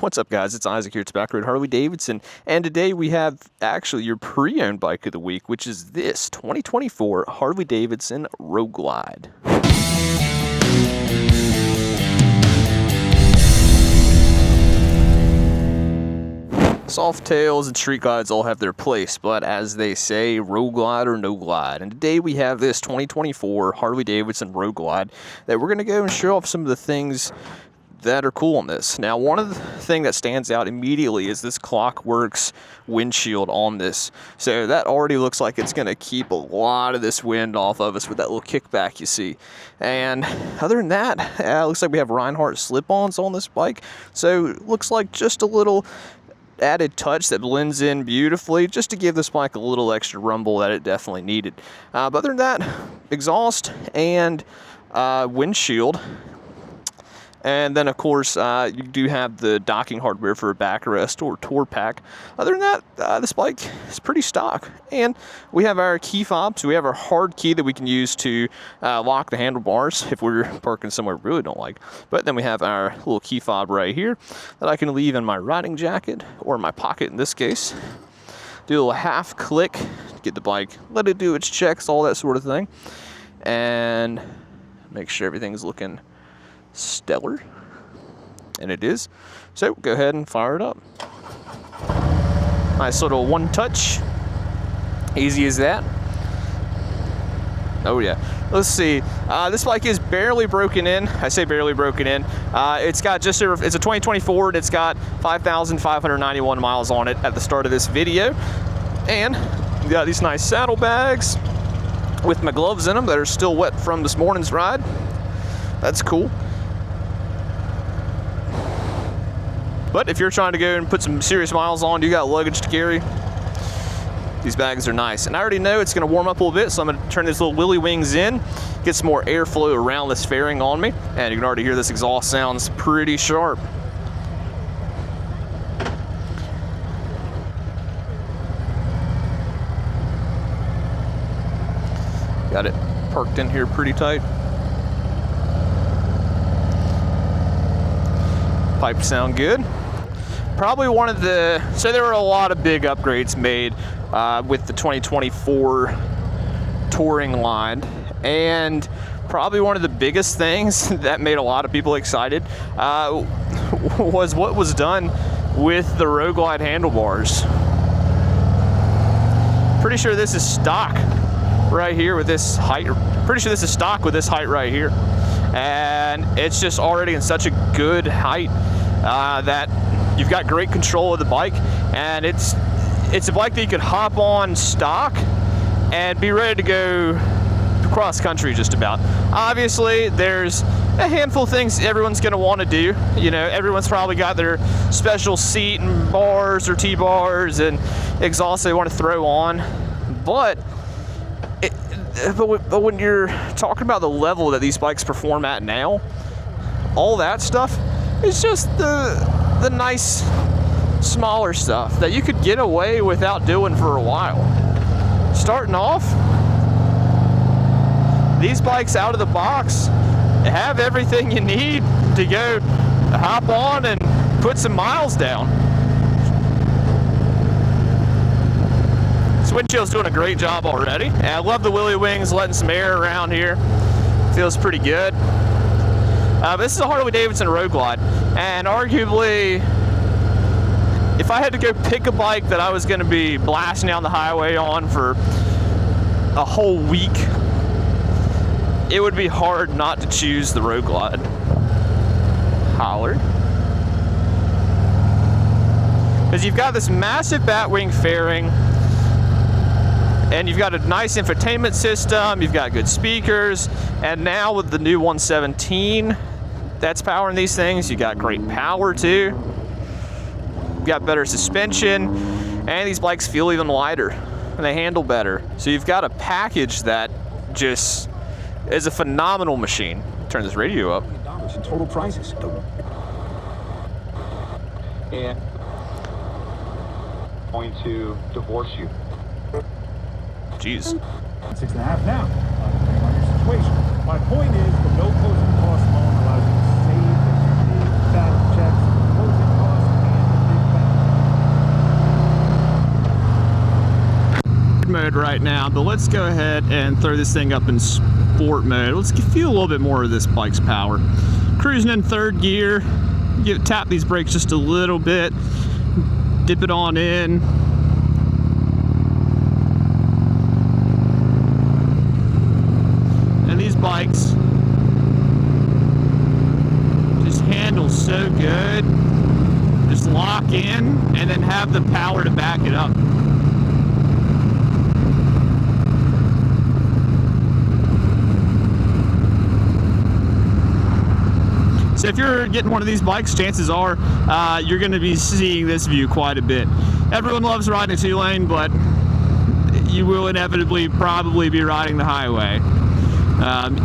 What's up, guys? It's Isaac here at Back Road Harley-Davidson, and today we have actually your pre-owned bike of the week, which is this 2024 Harley-Davidson Road Glide. Soft tails and street glides all have their place, but as they say, road glide or no glide. And today we have this 2024 Harley-Davidson Road Glide that we're going to go and show off some of the things that are cool on this. Now, one of the things that stands out immediately is this Klock Werks windshield on this. So that already looks like it's going to keep a lot of this wind off of us with that little kickback you see. And other than that, it looks like we have Rinehart slip-ons on this bike. So it looks like just a little added touch that blends in beautifully just to give this bike a little extra rumble that it definitely needed. But other than that, exhaust and windshield. And then, of course, you do have the docking hardware for a backrest or tour pack. Other than that, this bike is pretty stock. And we have our key fobs. We have our hard key that we can use to lock the handlebars if we're parking somewhere we really don't like. But then we have our little key fob right here that I can leave in my riding jacket or my pocket in this case. Do a little half click to get the bike, let it do its checks, all that sort of thing. And make sure everything's looking stellar, and it is. So go ahead and fire it up. Nice little one touch, easy as that. Oh yeah, let's see, this bike is barely broken in. I say barely broken in. It's got just it's a 2024 and it's got 5,591 miles on it at the start of this video. And we got these nice saddlebags with my gloves in them that are still wet from this morning's ride. That's cool. But if you're trying to go and put some serious miles on, you got luggage to carry, these bags are nice. And I already know it's going to warm up a little bit, so I'm going to turn these little willy wings in, get some more airflow around this fairing on me, and you can already hear this exhaust sounds pretty sharp. Got it parked in here pretty tight. Pipes sound good. Probably one of the, so there were a lot of big upgrades made with the 2024 touring line, and probably one of the biggest things that made a lot of people excited was what was done with the Road Glide handlebars. Pretty sure this is stock right here with this height. Pretty sure this is stock with this height right here. And it's just already in such a good height that you've got great control of the bike, and it's a bike that you could hop on stock and be ready to go cross country just about. Obviously, there's a handful of things everyone's going to want to do. You know, everyone's probably got their special seat and bars or T-bars and exhaust they want to throw on, but when you're talking about the level that these bikes perform at now, all that stuff is just the nice smaller stuff that you could get away without doing for a while. Starting off, these bikes out of the box have everything you need to go hop on and put some miles down. This windshield's doing a great job already. And I love the willy wings letting some air around here. Feels pretty good. This is a Harley-Davidson Road Glide, and arguably, if I had to go pick a bike that I was going to be blasting down the highway on for a whole week, it would be hard not to choose the Road Glide. Holler. Because you've got this massive batwing fairing, and you've got a nice infotainment system, you've got good speakers, and now with the new 117 that's powering these things, you got great power too. You've got better suspension, and these bikes feel even lighter, and they handle better. So you've got a package that just is a phenomenal machine. Turn this radio up. In total prices. And going to divorce you. Jeez. 6.5 now. Depending on your situation. My point is, the no closing cost loan allows you to save the big fat checks. Closing costs mode right now, but let's go ahead and throw this thing up in sport mode. Let's feel a little bit more of this bike's power. Cruising in third gear, tap these brakes just a little bit, dip it on in. And these bikes just handle so good. Just lock in and then have the power to back it up. So if you're getting one of these bikes, chances are you're going to be seeing this view quite a bit. Everyone loves riding a two-lane, but you will inevitably probably be riding the highway.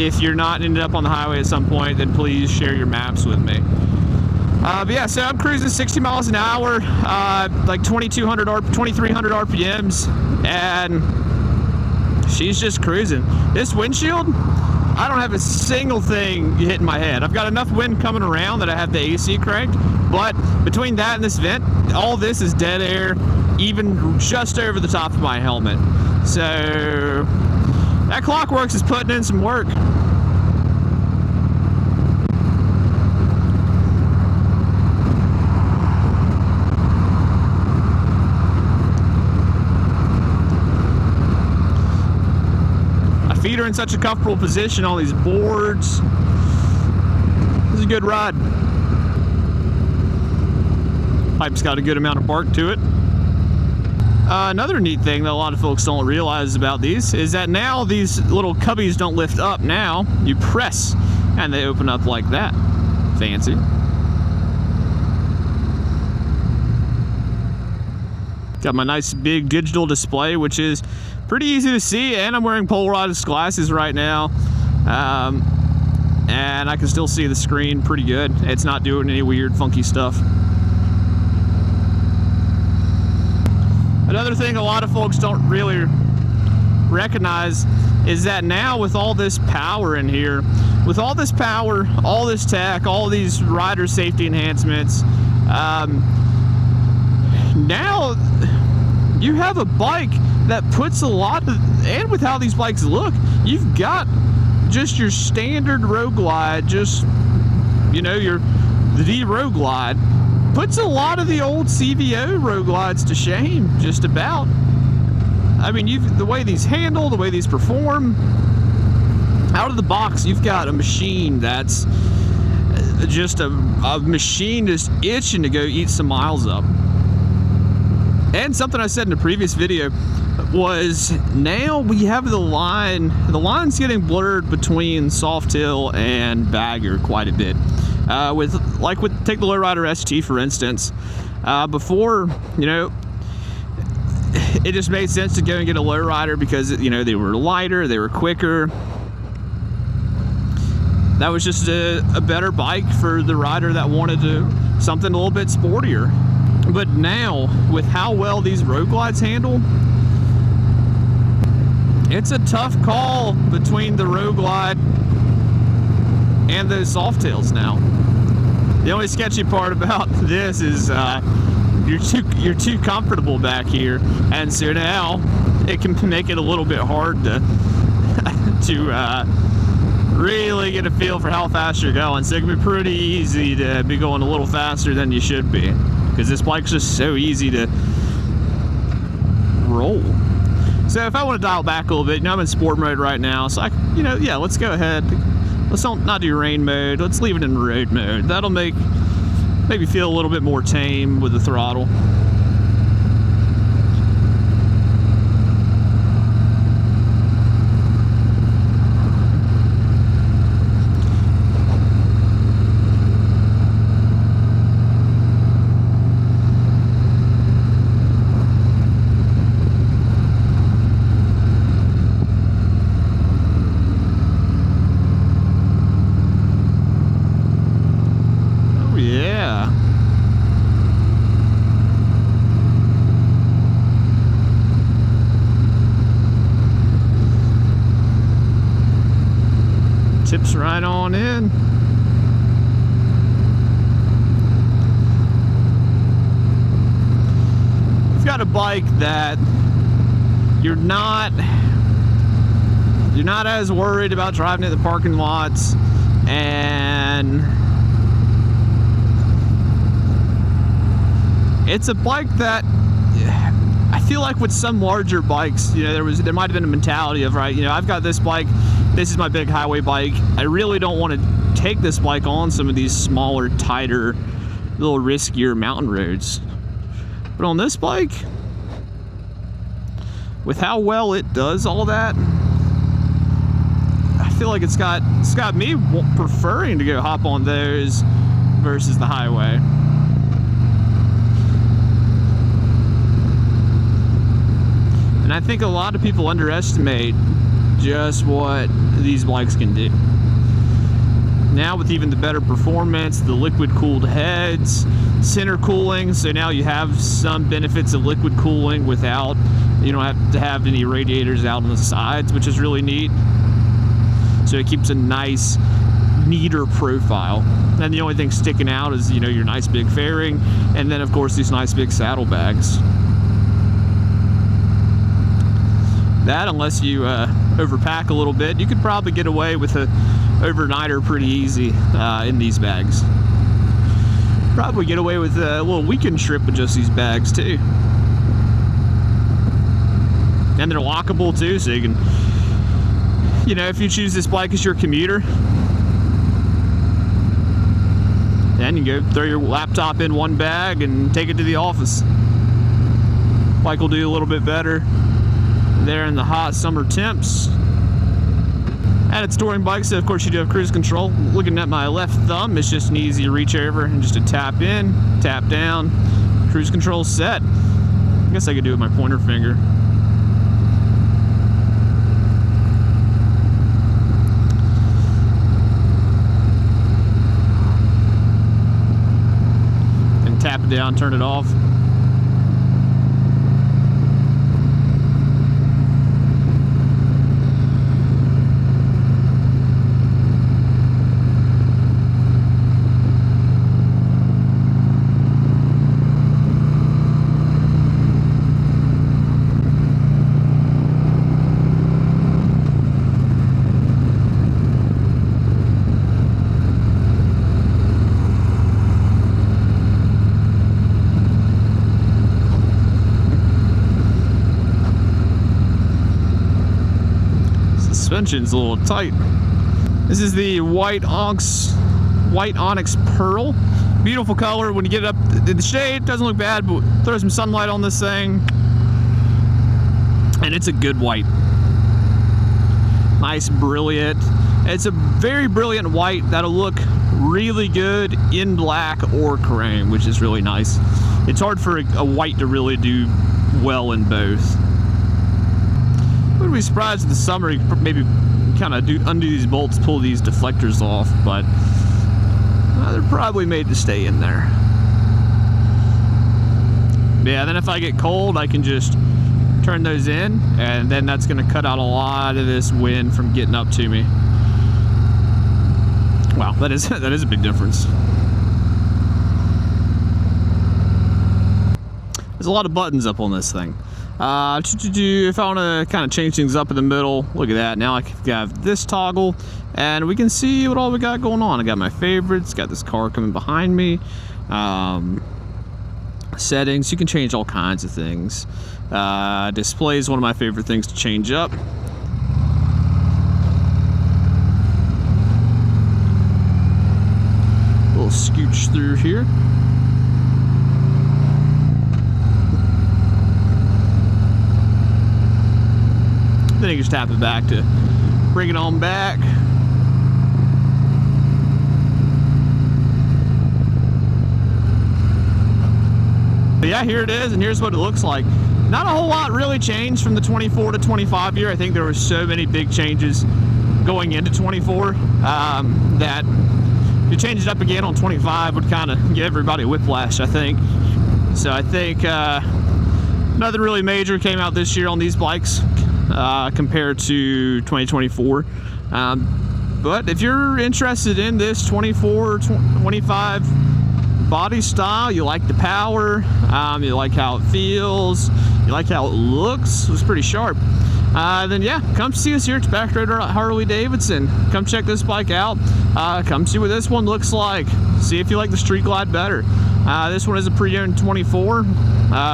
If you're not ended up on the highway at some point, then please share your maps with me. But yeah, so I'm cruising 60 miles an hour, like 2300 RPMs, and she's just cruising. This windshield, I don't have a single thing hitting my head. I've got enough wind coming around that I have the AC cranked, but between that and this vent, all this is dead air, even just over the top of my helmet. So that Klock Werks is putting in some work. Feet are in such a comfortable position on these boards. This is a good ride. Pipe's got a good amount of bark to it. Another neat thing that a lot of folks don't realize about these is that now these little cubbies don't lift up. Now you press and they open up like that. Fancy. Got my nice big digital display, which is pretty easy to see, and I'm wearing polarized glasses right now, and I can still see the screen pretty good. It's not doing any weird funky stuff. Another thing a lot of folks don't really recognize is that now with all this power in here, with all this power, all this tech, all these rider safety enhancements, now you have a bike that puts a lot of, and with how these bikes look, you've got just your standard Road Glide, just, you know, the Road Glide, puts a lot of the old CVO Road Glides to shame, just about. I mean, the way these handle, the way these perform, out of the box, you've got a machine that's just a machine just itching to go eat some miles up. And something I said in a previous video was now we have the line's getting blurred between Softail and Bagger quite a bit. Take the Lowrider ST for instance. Before, you know, it just made sense to go and get a Lowrider because, you know, they were lighter, they were quicker. That was just a better bike for the rider that wanted something a little bit sportier. But now, with how well these Road Glides handle, it's a tough call between the Road Glide and those Softails now. The only sketchy part about this is you're too comfortable back here, and so now it can make it a little bit hard to really get a feel for how fast you're going. So it can be pretty easy to be going a little faster than you should be, because this bike's just so easy to roll. So if I want to dial back a little bit, you know, I'm in sport mode right now, so let's go ahead. Let's not do rain mode. Let's leave it in road mode. That'll maybe feel a little bit more tame with the throttle. Tips right on in. We've got a bike that you're not as worried about driving in the parking lots, and it's a bike that I feel like with some larger bikes, you know, there might have been a mentality of, right, you know, I've got this bike, this is my big highway bike, I really don't want to take this bike on some of these smaller, tighter, little riskier mountain roads. But on this bike, with how well it does all that, I feel like it's got me preferring to go hop on those versus the highway. And I think a lot of people underestimate just what these bikes can do. Now with even the better performance, the liquid cooled heads, center cooling, so now you have some benefits of liquid cooling without, you don't have to have any radiators out on the sides, which is really neat. So it keeps a nice, neater profile. And the only thing sticking out is, you know, your nice big fairing, and then of course these nice big saddlebags. That, unless you overpack a little bit, you could probably get away with a overnighter pretty easy in these bags. Probably get away with a little weekend trip with just these bags too. And they're lockable too, so you can, you know, if you choose this bike as your commuter, then you go throw your laptop in one bag and take it to the office. Bike will do a little bit better there in the hot summer temps. Added touring bike, so of course you do have cruise control. Looking at my left thumb, it's just an easy reach over and just a tap in, tap down, cruise control set. I guess I could do it with my pointer finger. And tap it down, turn it off. Suspension's a little tight. This is the white onyx pearl. Beautiful color. When you get it up in the shade, doesn't look bad, but throw some sunlight on this thing, and it's a good white. Nice, brilliant. It's a very brilliant white that'll look really good in black or chrome, which is really nice. It's hard for a white to really do well in both. Wouldn't be surprised in the summer you could maybe kind of undo these bolts, pull these deflectors off, but they're probably made to stay in there. Yeah, then if I get cold, I can just turn those in, and then that's going to cut out a lot of this wind from getting up to me. Wow, that is a big difference. There's a lot of buttons up on this thing. If I want to kind of change things up in the middle, look at that. Now I have this toggle, and we can see what all we got going on. I got my favorites, got this car coming behind me. Settings, you can change all kinds of things. Display is one of my favorite things to change up. A little scooch through here. Then you just tap it back to bring it on back. But yeah, here it is, and here's what it looks like. Not a whole lot really changed from the 24 to 25 year. I think there were so many big changes going into 24 that to change it up again on 25 would kind of give everybody a whiplash, I think. So I think nothing really major came out this year on these bikes compared to 2024. But if you're interested in this 24, 25 body style, you like the power, you like how it feels, you like how it looks, it's pretty sharp, then yeah, come see us here at Back Road Harley-Davidson. Come check this bike out. Come see what this one looks like. See if you like the Street Glide better. This one is a pre-owned 24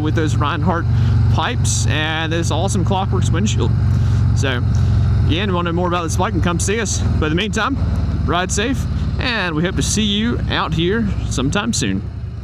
with those Rinehart pipes and this awesome Klock Werks windshield. So, yeah, and you want to know more about this bike, and come see us. But in the meantime, ride safe, and we hope to see you out here sometime soon.